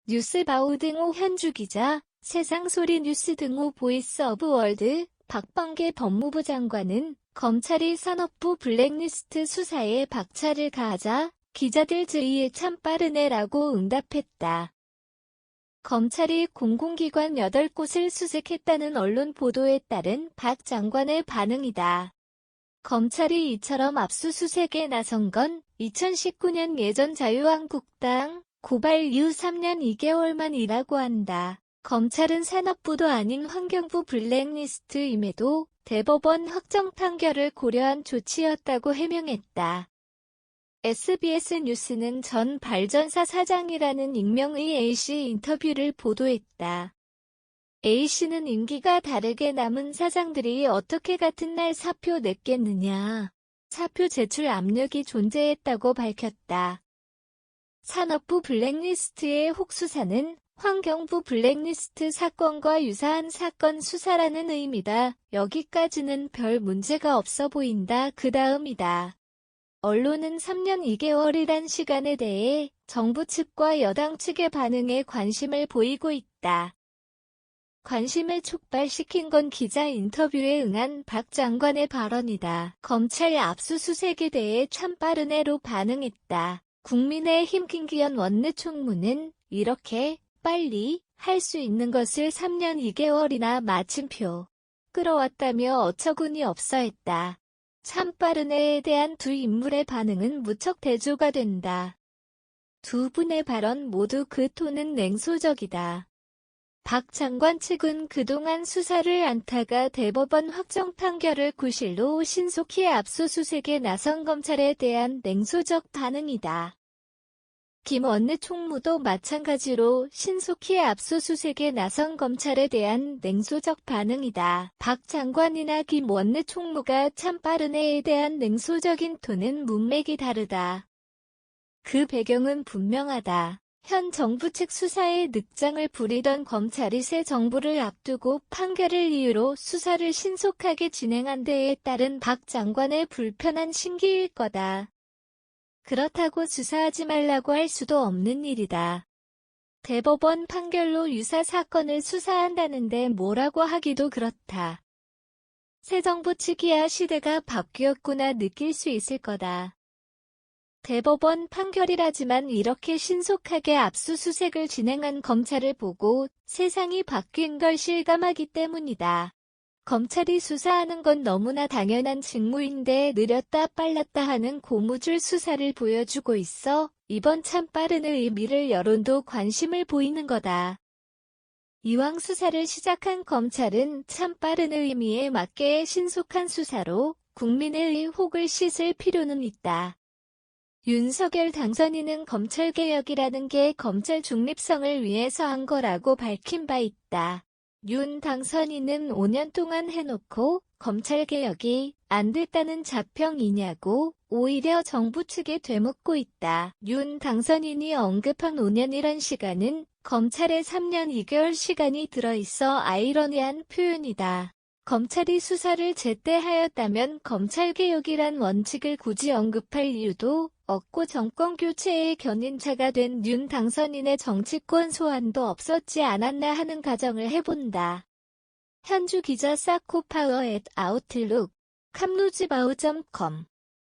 뉴스바우 등호 현주 기자, 세상소리 뉴스 등호 보이스 오브 월드, 박범계 법무부 장관은 검찰이 산업부 블랙리스트 수사에 박차를 가하자 기자들 질의에 참 빠르네라고 응답했다. 검찰이 공공기관 8곳을 수색했다는 언론 보도에 따른 박 장관의 반응이다. 검찰이 이처럼 압수수색에 나선 건 2019년 예전 자유한국당 고발 이후 3년 2개월 만이라고 한다. 검찰은 산업부도 아닌 환경부 블랙리스트임에도 대법원 확정 판결을 고려한 조치였다고 해명했다. SBS 뉴스는 전 발전사 사장이라는 익명의 A씨 인터뷰를 보도했다. A씨는 임기가 다르게 남은 사장들이 어떻게 같은 날 사표 냈겠느냐. 사표 제출 압력이 존재했다고 밝혔다. 산업부 블랙리스트의 혹수사는 환경부 블랙리스트 사건과 유사한 사건 수사라는 의미다. 여기까지는 별 문제가 없어 보인다. 그 다음이다. 언론은 3년 2개월이란 시간에 대해 정부 측과 여당 측의 반응에 관심을 보이고 있다. 관심을 촉발시킨 건 기자 인터뷰에 응한 박 장관의 발언이다. 검찰 압수수색에 대해 참 빠르네로 반응했다. 국민의힘 김기현 원내총무는 이렇게 빨리 할 수 있는 것을 3년 2개월이나 마침표 끌어왔다며 어처구니 없어 했다. 참 빠르네에 대한 두 인물의 반응은 무척 대조가 된다. 두 분의 발언 모두 그 톤은 냉소적이다. 박 장관 측은 그동안 수사를 안타가 대법원 확정 판결을 구실로 신속히 압수수색에 나선 검찰에 대한 냉소적 반응이다. 김 원내총무도 마찬가지로 신속히 압수수색에 나선 검찰에 대한 냉소적 반응이다. 박 장관이나 김 원내총무가 참 빠르네에 대한 냉소적인 톤은 문맥이 다르다. 그 배경은 분명하다. 현 정부 측 수사에 늑장을 부리던 검찰이 새 정부를 앞두고 판결을 이유로 수사를 신속하게 진행한 데에 따른 박 장관의 불편한 심기일 거다. 그렇다고 수사하지 말라고 할 수도 없는 일이다. 대법원 판결로 유사 사건을 수사한다는데 뭐라고 하기도 그렇다. 새 정부 측이야 시대가 바뀌었구나 느낄 수 있을 거다. 대법원 판결이라지만 이렇게 신속하게 압수수색을 진행한 검찰을 보고 세상이 바뀐 걸 실감하기 때문이다. 검찰이 수사하는 건 너무나 당연한 직무인데 느렸다 빨랐다 하는 고무줄 수사를 보여주고 있어 이번 참 빠른의 의미를 여론도 관심을 보이는 거다. 이왕 수사를 시작한 검찰은 참 빠른의 의미에 맞게 신속한 수사로 국민의 의혹을 씻을 필요는 있다. 윤석열 당선인은 검찰개혁이라는 게 검찰 중립성을 위해서 한 거라고 밝힌 바 있다. 윤 당선인은 5년 동안 해놓고 검찰개혁이 안 됐다는 자평이냐고 오히려 정부 측에 되묻고 있다. 윤 당선인이 언급한 5년이란 시간은 검찰의 3년 2개월 시간이 들어있어 아이러니한 표현이다. 검찰이 수사를 제때 하였다면 검찰개혁이란 원칙을 굳이 언급할 이유도 없고 정권교체의 견인차가 된 윤 당선인의 정치권 소환도 없었지 않았나 하는 가정을 해본다. 현주 기자 사코파워 @아웃룩, 캄루즈바우.com